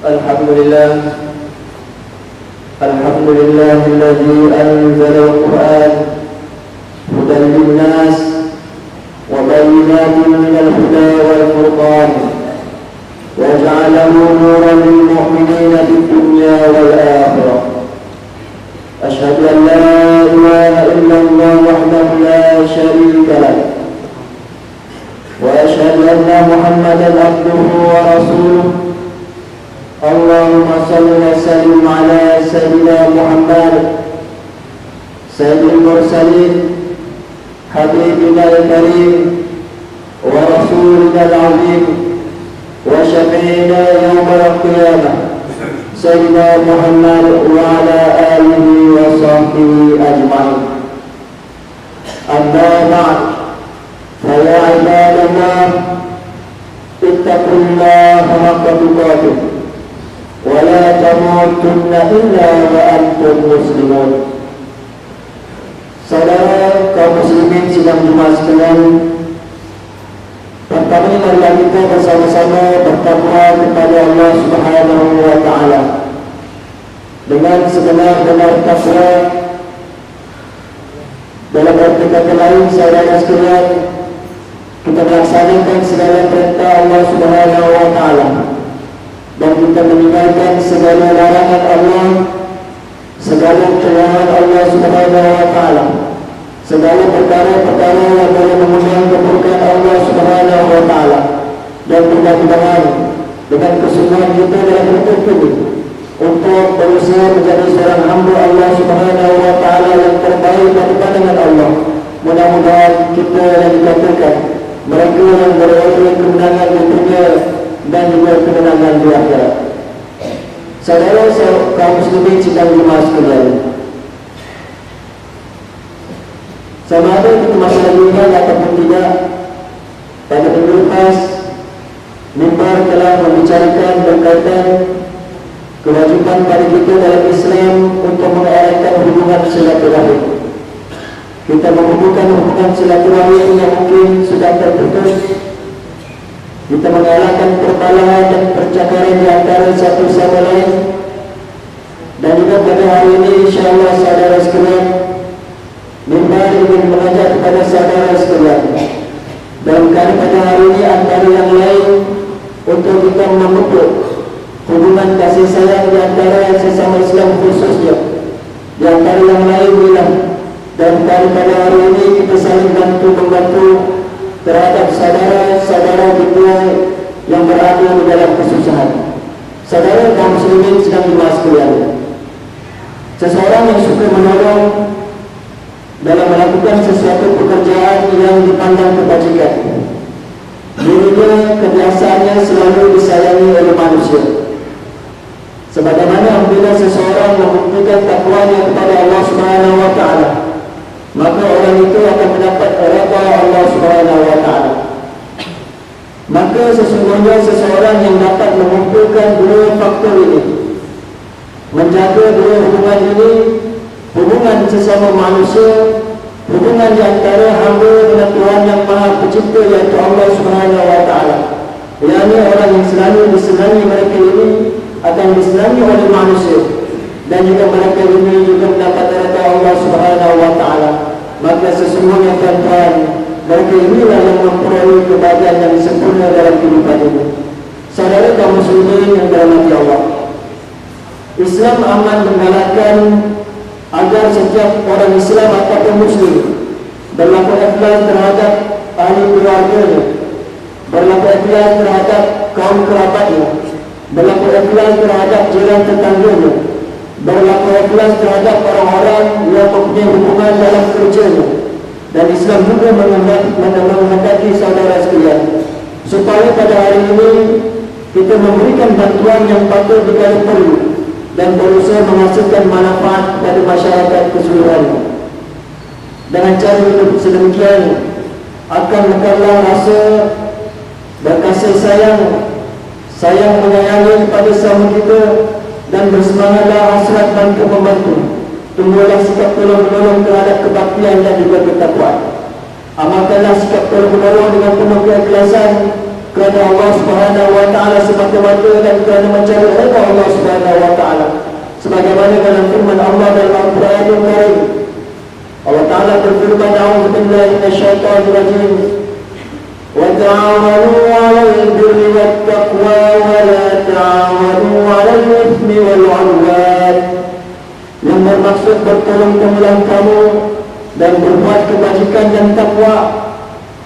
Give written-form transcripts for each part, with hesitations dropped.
الحمد لله الذي أنزل القرآن هدى للناس وبينات من الهدى والفرقان وجعله نورا للمؤمنين في الدنيا والآخرة. أشهد أن لا إله إلا الله وحده لا شريك له، وأشهد أن محمدا عبده ورسوله. اللهم صل وسلم على سيدنا محمد سيد المرسلين حبيبنا الكريم ورسولنا العظيم وشفيعنا يوم القيامة سيدنا محمد وعلى آله وصحبه أجمعين. أما بعد، فيا عباد الله اتقوا الله حق تقاته ولا تموتن إلا وأنتم مسلمون. Saudara kaum muslimin sidang Jumat sekalian, pertama marilah kita bersama-sama bertakwa kepada Allah Subhanahu wa taala dengan sebenar-benar takwa. Dalam arti kata lain, saudara sekalian, kita melaksanakan segala perintah Allah Subhanahu wa taala dan kita meninggalkan segala larangan Allah, segala celahan Allah Subhanahu wa taala, segala perkara-perkara yang boleh mengundang keburukan Allah Subhanahu wa taala. Dan mudah-mudahan dengan kesungguhan kita dalam hidup ini untuk berusaha menjadi seorang hamba Allah Subhanahu wa taala yang terbaik dari pandangan Allah, mudah-mudahan kita yang dikatakan mereka yang beroleh kemenangan di dunia dan juga kemenangan di akhirat. Saudara kaum muslimin sidang Jumat sekalian, sama ada kita masalah dunia ataupun tidak, pada minggu lepas mimbar telah membicarakan berkaitan kewajiban pada kita dalam Islam untuk mengeratkan hubungan silaturahim. Kita menghubungkan hubungan silaturahim yang mungkin sudah terputus. Kita mengalahkan perbalahan dan percakapan di antara satu sama lain. Dan juga pada hari ini insyaAllah saudara sekalian, mimbar ingin mengajak kepada saudara sekalian dalam kali pada hari ini antara yang lain untuk kita membentuk hubungan kasih sayang di antara sesama Islam khususnya. Di antara yang lain ialah dan pada hari ini kita saling bantu-membantu terhadap saudara-saudara kita yang berada di dalam kesusahan. Saudara kaum muslimin sedang Jumat sekalian, seseorang yang suka menolong dalam melakukan sesuatu pekerjaan yang dipandang kebajikan, dirinya kebiasaannya selalu disayangi oleh manusia. Sebagaimana apabila seseorang membuktikan takwanya kepada Allah Subhanahu wa taala, maka orang itu akan mendapat redha Allah Subhanahu wa taala. Maka sesungguhnya seseorang yang dapat mengumpulkan dua faktor ini, menjaga dua hubungan ini, hubungan sesama manusia, hubungan di antara hamba dengan Tuhan yang Maha Pencipta yaitu Allah Subhanahu wa taala. Yakni orang yang selalu disenangi mereka ini akan disenangi oleh manusia, dan juga mereka ini juga mendapat redha Allah Subhanahu wa taala. Maka sesungguhnya tuan-tuan, mereka inilah yang memperoleh kebahagiaan yang sempurna dalam kehidupan ini. Saudara kaum muslimin yang dirahmati Allah, Islam amat menggalakkan agar setiap orang Islam ataupun Muslim berlaku ikhlas terhadap ahli keluarganya, berlaku ikhlas terhadap kaum kerabatnya, berlaku ikhlas terhadap jiran tetangganya, berlaku ikhlas terhadap orang-orang yang mempunyai hubungan dalam kerjanya. Dan Islam juga menghendaki saudara sekalian supaya pada hari ini kita memberikan bantuan yang patut dikali perlu dan berusaha menghasilkan manfaat kepada masyarakat keseluruhannya. Dengan cara hidup sedemikian akan mekarlah rasa berkasih sayang menyayangi kepada sesama kita, dan bersemangatlah hasrat bantu membantu. Tumbuhlah sikap tolong-menolong terhadap kebaktian dan juga ketakwaan. Amalkanlah sikap tolong-menolong dengan penuh keikhlasan kerana Allah Subhanahu wa taala semata-mata dan kerana mencari redha Allah Subhanahu wa taala. Sebagaimana dalam firman Allah dalam Al-Quran Al-Karim, Allah Taala berfirman, "A'udzu billahi minasyaitonir rajim. Wa ta'awanu 'alal birri wat taqwa wa la ta'awanu 'alal itsmi wal 'udwan." Yang bermaksud bertolong-menolong kamu dan berbuat kebajikan dan takwa,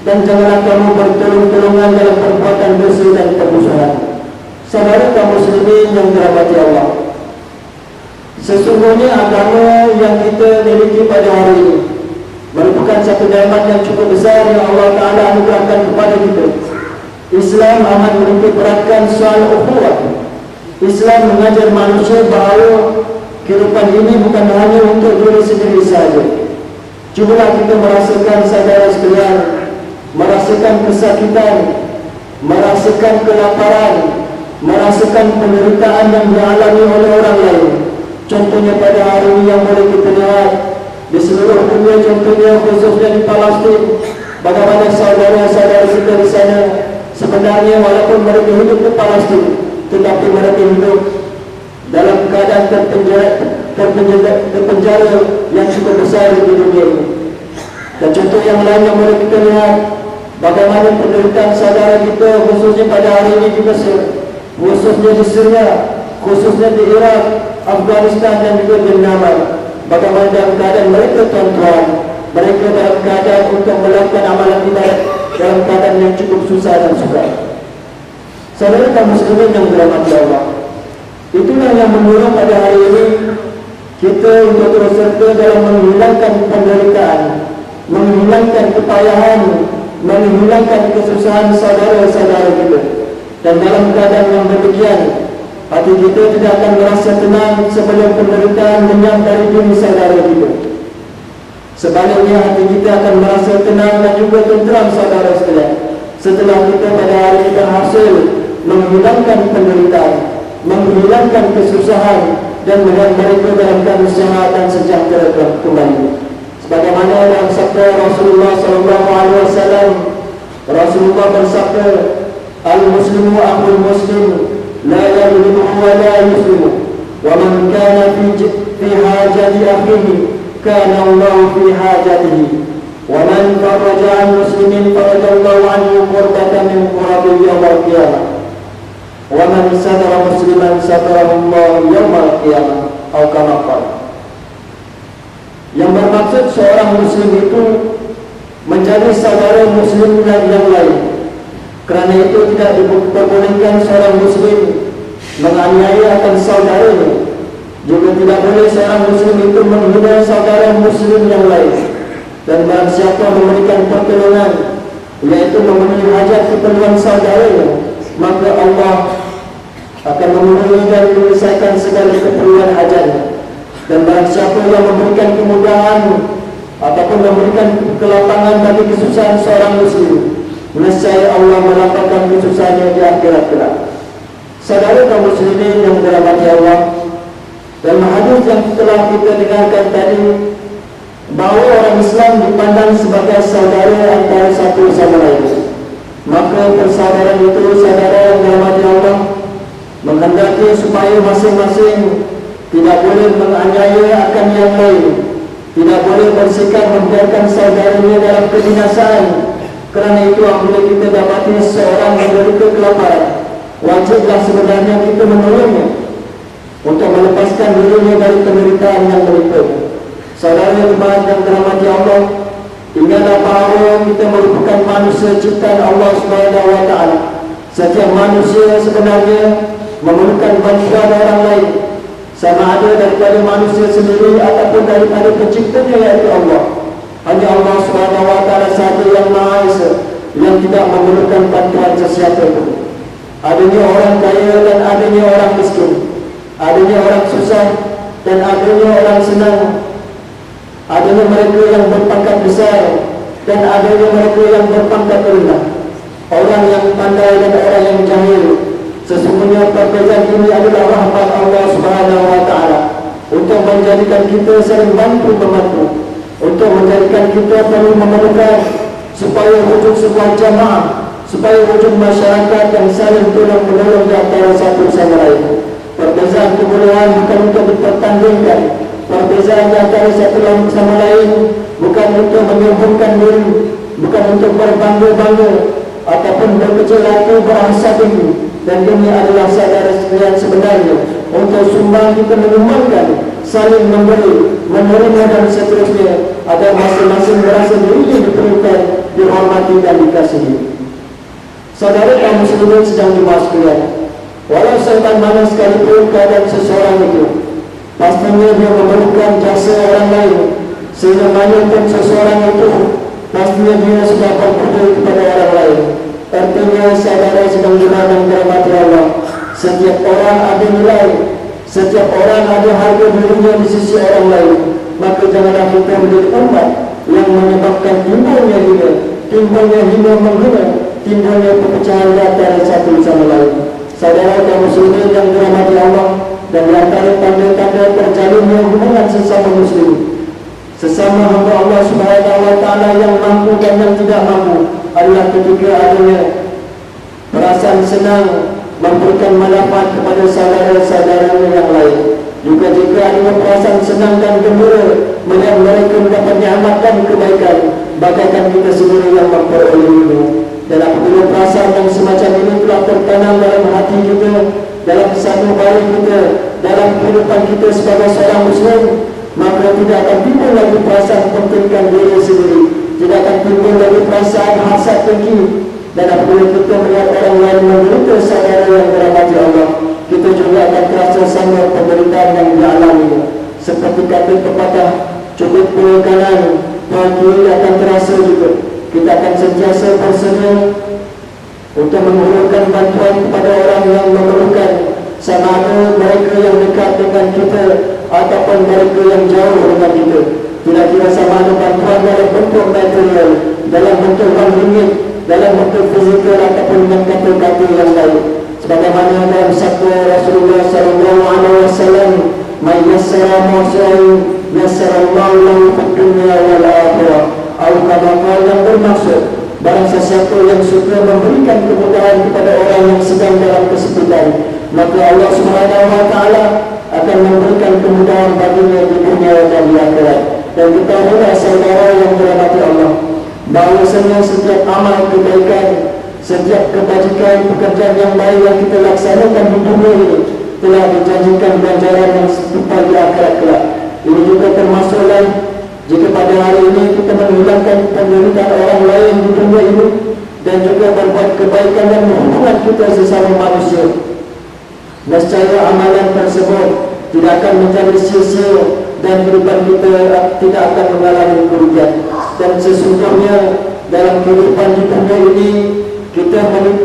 dan janganlah kamu bertolong-tolongan dalam perbuatan dosa dan kemusuhan. Saudara kaum muslimin yang dirahmati Allah, sesungguhnya agama yang kita miliki pada hari ini merupakan satu nikmat yang cukup besar yang Allah Ta'ala anugerahkan kepada kita. Islam amat menitik beratkan soal ukhuwah. Islam mengajar manusia bahawa kehidupan ini bukan hanya untuk diri sendiri sahaja. Cubalah kita merasakan saudara sekalian, merasakan kesakitan, merasakan kelaparan, merasakan penderitaan yang dialami oleh orang lain. Contohnya pada hari ini yang boleh kita lihat di seluruh dunia, contohnya khususnya di Palestin, bagaimana saudara-saudara kita di sana sebenarnya walaupun mereka hidup di Palestin, tetapi mereka hidup dalam keadaan terpenjara yang cukup besar di dunia ini. Dan contoh yang lain yang boleh kita lihat bagaimana penderitaan saudara kita khususnya pada hari ini di Mesir, khususnya di Syria, khususnya di Iraq, Afghanistan dan juga di Myanmar. Bagaimana dalam keadaan mereka tuan-tuan, mereka dalam keadaan untuk melakukan amalan ibadat dalam keadaan yang cukup susah dan sukar. Saudara kaum muslimin yang dirahmati Allah, itulah yang mendorong pada hari ini kita untuk terus serta dalam menghilangkan penderitaan, menghilangkan kepayahan, menghilangkan kesusahan saudara-saudara kita. Dan dalam keadaan yang demikian, hati kita tidak akan merasa tenang sebelum penderitaan lenyap dari diri saudara kita. Sebaliknya hati kita akan merasa tenang dan juga tenteram saudara sekalian setelah kita pada hari ini berhasil menghilangkan penderitaan, menghilangkan kesusahan dan melihat mereka dalam keadaan sehat dan sejahtera kembali. Sebagaimana dalam sabda Rasulullah SAW, Rasulullah bersabda, "Al-Muslimu akhul Muslim, la yadhlimuhu wa la yuslimu, wa man kana fi hajati akhihi, kana Allah fi hajatihi, wa man farraja an muslimin farraja Allah anhu qurbatan min qurabi yawm al-qiyamah, wa man satara musliman satarahu Allah yawm al-qiyamah." Atau kama qala. Yang bermaksud seorang muslim itu menjadi saudara muslim yang lain. Kerana itu tidak diperbolehkan seorang muslim menganiaya akan saudaranya. Juga tidak boleh seorang muslim itu menghina saudara muslim yang lain. Dan barang siapa memberikan pertolongan, yaitu memenuhi hajat keperluan saudaranya, maka Allah akan memenuhi dan menyelesaikan segala keperluan hajatnya. Dan barang siapa yang memberikan kemudahan ataupun memberikan kelapangan bagi kesusahan seorang muslim, nescaya Allah melapangkan kesusahannya di akhirat kelak. Saudara kaum muslimin yang dirahmati Allah, dalam hadis yang telah kita dengarkan tadi, bahawa orang Islam dipandang sebagai saudara antara satu sama lain. Maka persaudaraan itu, saudara yang dirahmati Allah, menghendaki supaya masing-masing tidak boleh menganiaya akan yang lain, tidak boleh bersikap membiarkan saudaranya dalam kebinasaan. Kerana itu apabila kita dapati seorang menderita kelaparan, wajiblah sebenarnya kita menolongnya untuk melepaskan dirinya dari penderitaan yang menimpa. Saudara jemaat yang dirahmati Allah, ingatlah bahawa kita merupakan manusia ciptaan Allah SWT. Setiap manusia sebenarnya memerlukan bantuan orang lain, sama ada daripada manusia sendiri ataupun daripada penciptanya, yaitu Allah. Hanya Allah SWT sahaja yang Maha Esa, yang tidak memerlukan bantuan sesiapa pun. Adanya orang kaya dan adanya orang miskin, adanya orang susah dan adanya orang senang, adanya mereka yang berpangkat besar dan adanya mereka yang berpangkat rendah, orang yang pandai dan orang yang jahil. Sesungguhnya perbezaan ini adalah rahmat Allah SWT untuk menjadikan kita saling bantu-membantu, untuk menjadikan kita perlu memerlukan supaya wujud sebuah jamaah, supaya wujud masyarakat yang saling tolong menolong di antara satu sama lain. Perbezaan kebolehan bukan untuk dipertandingkan, perbezaan di antara satu sama lain bukan untuk menyombongkan diri, bukan untuk berbangga-bangga ataupun berkecil hati berasa tinggi. Dan ini adalah saudara sekalian sebenarnya untuk sumbang kita menyumbangkan, saling memberi, menerima dan seterusnya agar masing-masing merasa dirinya diperlukan, dihormati dan dikasihi. Saudara kaum muslimin sedang dimaksud sekalian, walau sampai mana sekalipun keadaan seseorang itu, pastinya dia memerlukan jasa orang lain. Sehingga mana pun seseorang itu, pastinya dia sudah berbudi kepada orang lain. Artinya saudara sedang dimana dirahmati Allah, setiap orang ada nilai, setiap orang ada harga dirinya di sisi orang lain. Maka janganlah kita menjadi umat yang menyebabkan timbulnya hina, timbulnya hina menghina, timbulnya perpecahan antara satu sama lain. Saudara kaum muslimin yang dirahmati Allah, dan di antara tanda-tanda terjalinnya hubungan sesama muslim, sesama hamba Allah Subhanahu wa taala yang mampu dan yang tidak mampu, adalah ketika adanya perasaan senang memberikan manfaat kepada saudara-saudaranya yang lain. Juga jika adanya perasaan senang dan gembira melihat mereka mendapat nikmat dan kebaikan, bagaikan kita sendiri yang memperolehnya. Dan apabila perasaan yang semacam ini telah tertanam dalam hati kita, dalam sanubari kita, dalam kehidupan kita sebagai seorang muslim, maka tidak akan timbul lagi perasaan pentingkan diri sendiri, tidak akan timbul lagi perasaan hasad dengki. Dan apabila kita melihat orang lain menderita saudara yang dirahmati Allah, kita juga akan terasa sama penderitaan yang dialami. Seperti kata pepatah, cukup punya kanan, kiri akan terasa juga. Kita akan sentiasa bersedia untuk menghulurkan bantuan kepada orang yang memerlukan, sama ada mereka yang dekat dengan kita ataupun mereka yang jauh dengan kita. Tidak kira sama ada bantuan dalam bentuk material, dalam bentuk wang ringgit, dalam bentuk fizikal ataupun dengan kata-kata yang lain. Sebagaimana dalam sabda Rasulullah SAW, "Man yassara mu'siran yassara Allahu lahu fid dunya wal akhirah." Al-Qadaqal yang bermaksud, barang sesiapa yang suka memberikan kemudahan kepada orang yang sedang dalam kesempitan, maka Allah Subhanahu wa taala akan memberikan kemudahan baginya di dunia dan di akhirat. Dan kita adalah saudara yang dirahmati Allah, bahwasanya setiap amal kebaikan, setiap kebajikan, pekerjaan yang baik yang kita laksanakan di dunia ini telah dijanjikan ganjaran yang setimpal di akhirat kelak. Ini juga termasuklah jika pada hari ini kita menghilangkan penderitaan orang lain di dunia ini dan juga berbuat kebaikan dan hubungan kita sesama manusia, nescaya amalan tersebut tidak akan menjadi sia-sia dan kehidupan kita tidak akan mengalami kerugian. Dan sesungguhnya dalam kehidupan di dunia ini kita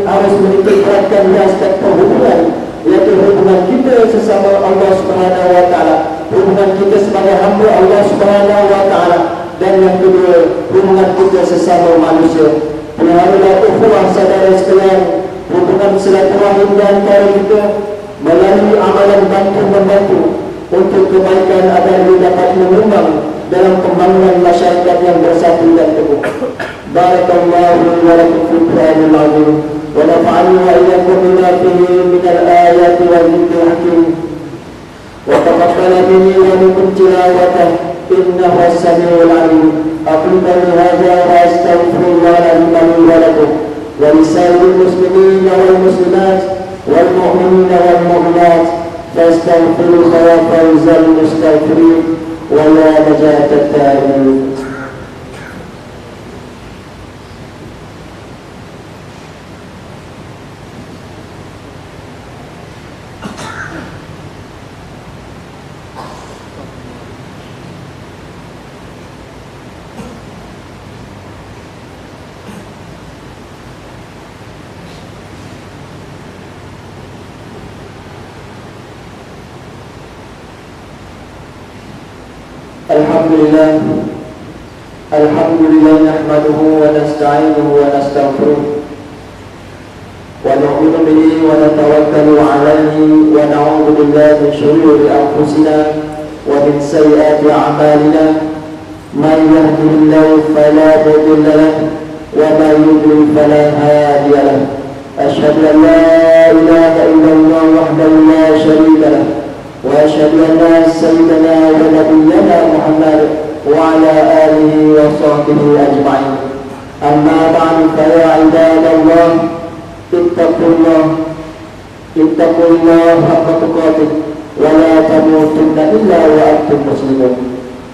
harus menitik beratkan di aspek perhubungan, yaitu hubungan kita sesama Allah Subhanahu wa taala, hubungan kita sebagai hamba Allah Subhanahu wa taala, dan yang kedua hubungan kita sesama manusia. Peliharalah ukhuwah saudara sekalian, hubungan silaturahim di antara kita melalui amalan bantu-membantu untuk kebaikan agar dia dapat menyumbang dalam pembangunan masyarakat yang bersatu dan teguh. Barakallahu wa lakum fil Qur'anil azim wa nafa'ani wa iyyakum bima fihi min al-ayati wa dhikril hakim wa taqabbal minni wa minkum tilawatahu innahu as-sami'ul 'alim. Aqulu qawli hadha wa astaghfirullaha li wa lakum wa lisa'iril muslimina wal muslimat wal mu'minina wal mu'minat fastaghfiruhu wa fawzal mustaghfirin wa la najatat ta'in. Alhamdulillah nahmaduhu wa nasta'inuhu wa nastaghfiruh wa nu'minu bihi wa natawakkalu 'alaihi wa na'udzu billahi min shururi anfusina wa min sayyiati a'malina. Man yahdihillahu fala mudilla lahu ومن يضلل فلا هادي له. أشهد أن لا إله إلا الله وحده لا شريك له وأشهد أن سيدنا ونبينا محمد وعلى آله وصحبه أجمعين. أما بعد فيا عباد الله اتقوا الله حق تقاته ولا تموتن إلا وأنتم مسلمون.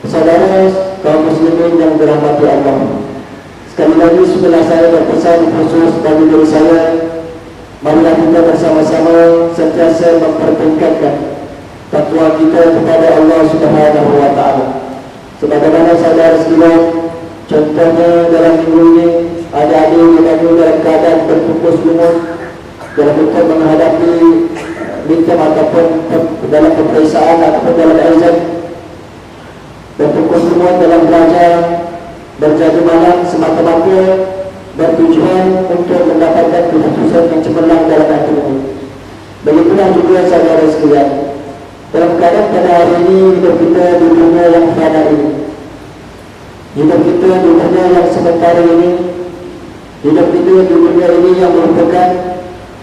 Saudara kaum muslimin yang dirahmati Allah, sekali lagi setelah saya berpesan khusus bagi diri saya, marilah kita bersama-sama sentiasa mempertingkatkan takwa kita kepada Allah Subhanahu wa Ta'ala. Sebagaimana saudara sekalian, contohnya dalam minggu ini adik-adik kami dalam keadaan berkumpul lumut dalam bentuk menghadapi midterm ataupun dalam peperiksaan ataupun dalam exam, berkumpul lumut dalam belajar berjaga malam semata-mata bertujuan untuk mendapatkan keputusan yang cemerlang dalam hati ini. Begitulah juga saudara sekalian, dalam keadaan pada hari ini hidup kita di dunia yang fana ini, hidup kita di dunia yang sementara ini, hidup kita di dunia ini yang merupakan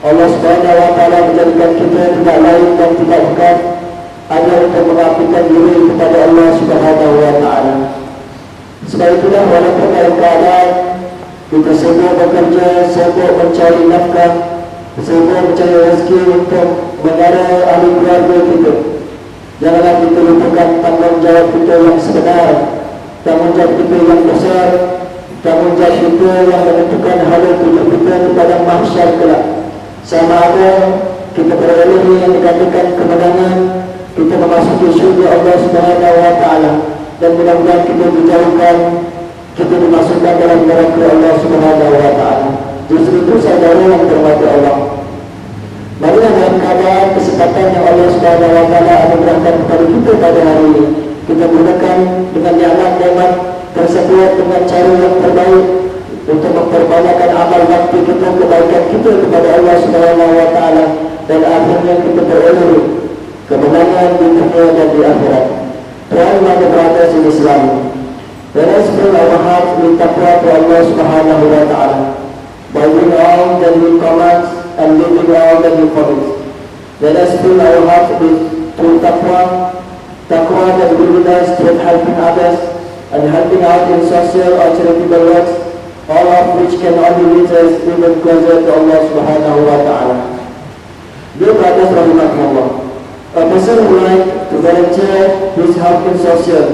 Allah Subhanahu wa Ta'ala menjadikan kita tidak lain dan tidak bukan hanya untuk mengabdikan diri kepada Allah Subhanahu wa Ta'ala. Sebab itulah walaupun dalam keadaan kita semua bekerja, semua mencari nafkah, semua mencari rezeki untuk menara ahli keluarga kita, janganlah kita lupakan tanggungjawab kita yang sebenar, tanggungjawab kita yang besar, tanggungjawab kita yang menentukan hala tujuh kita kepada mahsyar kelak. Sama ada kita beroleh yang dikatakan kemenangan, kita memasuki syurga Allah Subhanahu wa Ta'ala, dan mudah-mudahan kita dijauhkan, kita dimasukkan dalam neraka Allah Subhanahu wa Ta'ala. Justru itu saudara yang dirahmati Allah, marilah dalam keadaan kesempatan yang Allah Subhanahu wa Ta'ala anugerahkan kepada kita pada hari ini, kita gunakan dengan nikmat-nikmat tersebut dengan cara yang terbaik untuk memperbanyakkan amal bakti kita, kebaikan kita kepada Allah Subhanahu wa Ta'ala, dan akhirnya kita beroleh kemenangan di dunia dan di akhirat. Tuhan and brothers in Islam, let us fill our hearts with taqwa to Allah Subhanahu wa Ta'ala by doing all that He commands and living all that He forbids. Let us fill our hearts with true taqwa that will lead us to helping others and helping out in social or charitable works, all of which can only lead us even closer to Allah Subhanahu wa Ta'ala. Dear brothers, rahimahullah, a person who likes to volunteer his help in social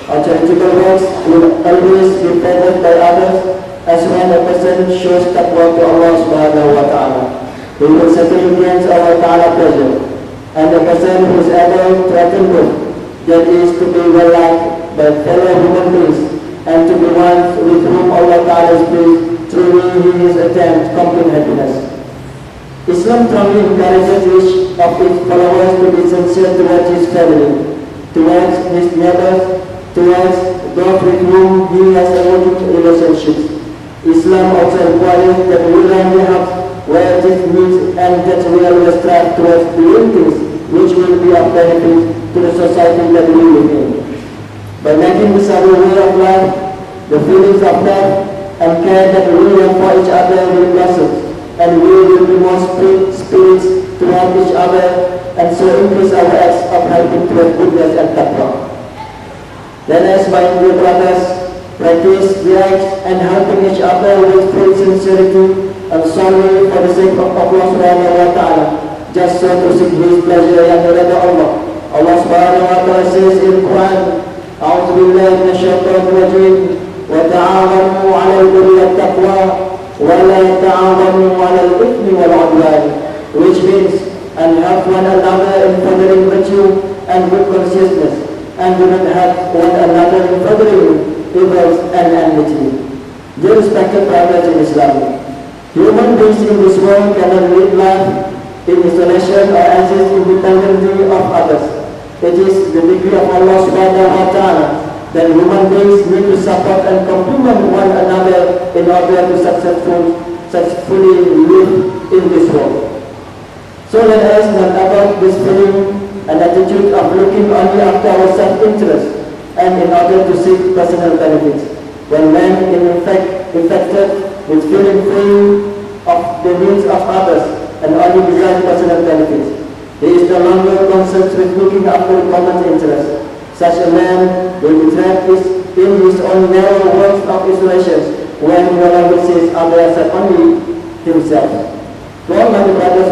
or charitable works will always be favored by others, as when a person shows taqwa to Allah Subhanahu wa Ta'ala, he will certainly gain Allah Ta'ala pleasure. And a person who is able to attain good, that is to be well liked by fellow human beings and to be ones with whom Allah Ta'ala is pleased, truly he is attained complete happiness. Islam strongly encourages each of its followers to be sincere towards his family, towards his neighbors, towards those with whom he has emotive relationships. Islam also requires that we learn the help where it is needed, and that we always strive towards doing things which will be of benefit to the society that we live in. By making this our way of life, the feelings of love and care that we have for each other will blossom, and we will be more spirits toward each other, and so increase our acts of helping towards goodness and taqwa. Let us, my dear brothers, practice the acts and helping each other with full sincerity and solely for the sake of Allah Subhanahu wa Ta'ala, just so to seek His pleasure and the rida Allah. Allah Subhanahu wa Ta'ala says in Quran, أعوذ بالله من الشيطان الرجيم وتعاونوا على البر والتقوى ولا تعاونوا على الإثم والعدوان, which means, and help one another in furthering virtue and good consciousness, and do not help one another in furthering evils and enmity. Dear respected brothers in Islam, human beings in this world cannot live life in isolation or exist independently of others. It is the decree of Allah Subhanahu wa Ta'ala that human beings need to support and complement one another in order to successfully live in this world. So let us not adopt this feeling and attitude of looking only after our self-interest and in order to seek personal benefits, when man in fact affected with feeling free of the needs of others and only desires personal benefits. He is no longer concerned with looking after common interests. Such a man will be trapped in his own narrow world of isolation when he no longer sees others as only himself. To all my brothers,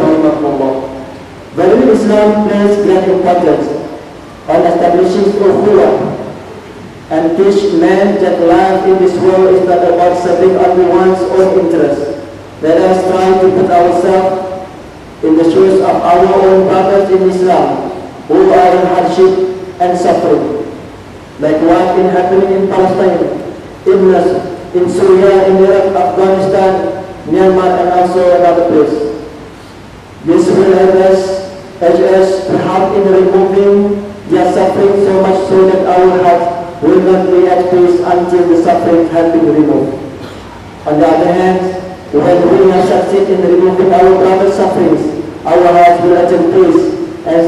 value Islam places great importance on establishing ukhuwah and teach men that life in this world is not about serving only one's own interests. Let us try to put ourselves in the shoes of our own brothers in Islam who are in hardship and suffering, like what is happening in Palestine, in Syria, in Iraq, Afghanistan, Myanmar, and also another place. This will help us to help in removing their suffering so much so that our hearts will not be at peace until the suffering has been removed. On the other hand, when we have succeeded in removing our brother's sufferings, our hearts will attain peace and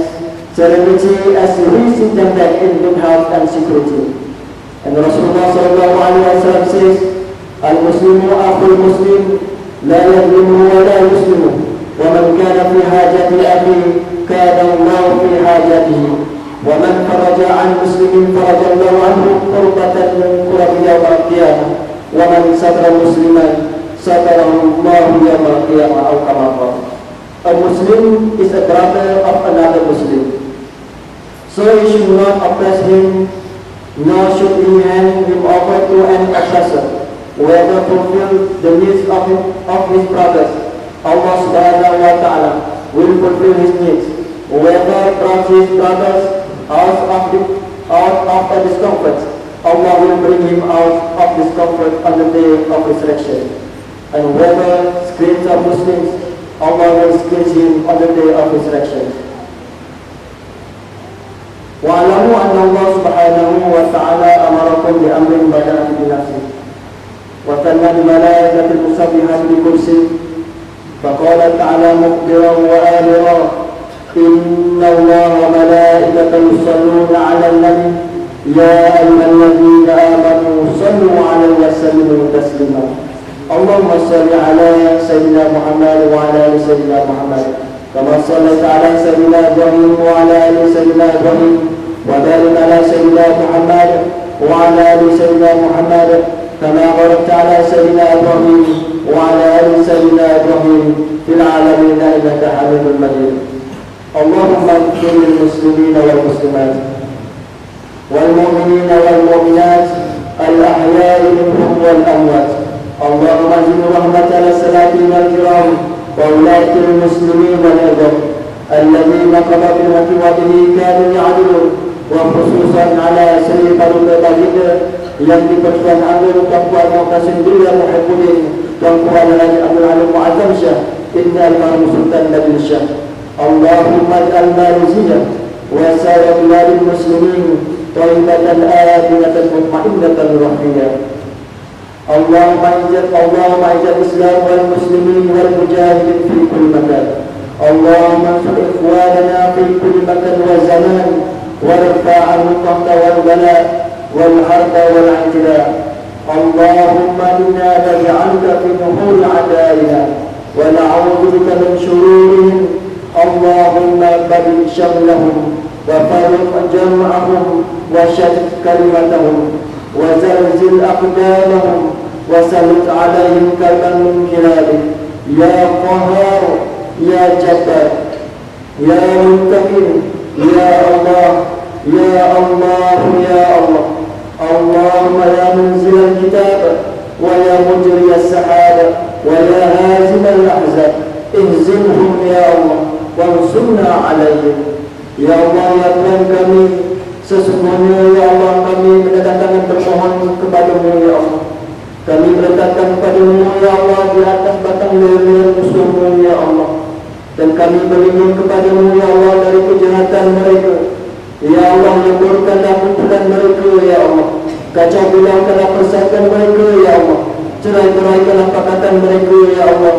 serenity as we see them back in good health and security. And Rasulullah sallallahu alaihi wasallam says, "Al-Muslimu akhul Muslim, la yadlimuhu wa la yuslimuhu, wa man kana fi hajati akhi, kana Allah fi hajatihi, wa man faraja an muslimin faraja Allah anhu qurbatan min qurbi yawm al-qiyamah, wa man satara musliman satarahu Allah yawm al-qiyamah." Atau kama qala. A Muslim is a brother of another Muslim, so he should not oppress him, nor should he hand him over to an oppressor. Whoever fulfills the needs of his brothers, Allah subhanahu wa ta'ala will fulfill his needs. Whoever brought his brothers out of a discomfort, Allah will bring him out of discomfort on the day of resurrection. And whoever screens of Muslims, Allah will screen him on the day of resurrection. وَاعْلَمُوا أَنَّ اللَّهَ سُبْحَانَهُ وَتَعَالَى أَمَرَكُمْ بِأَمْرٍ بَدَأَ بِنَفْسِهِ وَثَنَّى الْمَلَائِكَةَ الْمُسَبِّحَةَ بِكُرْسِهِ فقال تعالى مخبرا وآمرا إن الله وملائكته يصلون على النبي يا أيها الذين آمنوا صلوا عليه وسلموا تسليما اللهم صل على سيدنا محمد وعلى آل سيدنا محمد كما صليت على سيدنا إبراهيم وعلى آل سيدنا إبراهيم وبارك على سيدنا محمد وعلى آل سيدنا محمد كما باركت على سيدنا إبراهيم وعلى آل سيدنا إبراهيم في العالمين إنك حميد مجيد. اللهم اغفر للمسلمين والمسلمات والمؤمنين والمؤمنات الأحياء منهم والأموات. اللهم أنزل رحمة على السلاطين الكرام وولاة المسلمين العظام الذين قضوا بالحق وبه كانوا يعدلون وخصوصا على سيد الطريق yang diperlukan Amir Tuan Muqtasim Billah Muhibbuddin Tuan Puan Haji Abdul Alim Mu'azzam Syah Inna al-Mahrum Sultan Nabil Syah Allahumma al-Mali Ziyah wa salam lalil muslimin taibatan adinatan mutmainatan rahiyah Allahumma ijab Islam wal muslimin wal mujahidin fi kulli makan Allahumma ansur ikhwanana fi kulli makan wa zaman warfa' al-qahta wal bala والحرب والاعتداء اللهم إنا نجعلك في نحور أعدائنا ونعوذ بك من شرورهم اللهم بدل شملهم وفرق جمعهم وشتت كلمتهم وزلزل أقدامهم وسلط عليهم كلبا من كلابك يا قهار يا جبار يا منتقم يا الله يا الله يا الله اللهم يا منزل الكتاب ويا مجري السحاب ويا هازم الأحزاب اهزمهم يا الله وانصرنا عليهم ya Allah ya Tuhan kami sesungguhnya ya Allah kami mendatangkan bermohon kepadamu ya Allah kami meletakkan kepadamu ya Allah di atas batang leher musuhmu ya Allah dan kami berlindung kepadamu ya Allah dari kejahatan mereka ya Allah leburkanlah kumpulan mereka ya Allah kacau bilangkanlah persatuan mereka ya Allah cerai-beraikanlah pakatan mereka ya Allah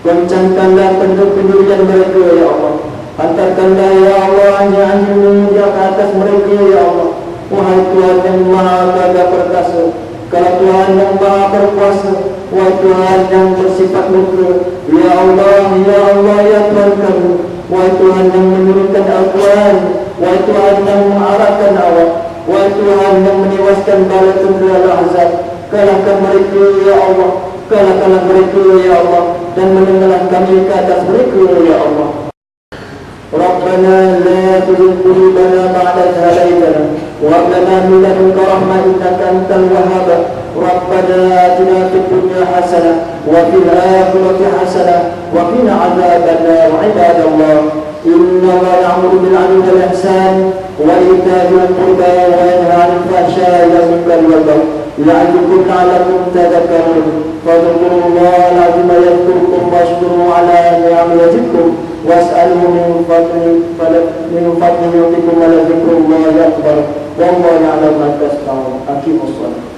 goncangkanlah penduduk-penduduk mereka ya Allah hantarkanlah ya Allah anjing-anjingmu di atas mereka ya Allah wahai Tuhan yang maha gagah perkasa kalau Tuhan yang maha berkuasa Wahai Tuhan yang bersifat murka, Ya Allah, Ya Tuhan kami. Wahai Tuhan yang menurunkan Al-Quran, wahai Tuhan yang mengarahkan awak, wahai Tuhan yang menewaskan bala tentera Al-Ahzab, kalahkan mereka ya Allah, kalahkanlah mereka ya Allah, dan menenggelam kami ke atas mereka ya Allah. Rabbana la tuzigh qulubana ba'da idh hadaytana wa hab lana min ladunka rahmah innaka antal wahhab. Rabbana atina fid dunya hasanah wa fil akhirati hasanah wa qina adzabannar. Ibadallah, inna Allaha ya'muru bil 'adli wal ihsan wa ita'i dhil qurba wa yanha 'anil fahsya'i wal munkari wal baghi ya'idhukum la'allakum tadhakkarun. Fadhkurullaha al-'azima yadhkurkum washkuruhu 'ala ni'amihi yazidkum was'aluhu min fadlihi yu'tikum wa la dhikrullahi akbar. Wallahu ya'lamu ma tasna'un. Aqimus shalah.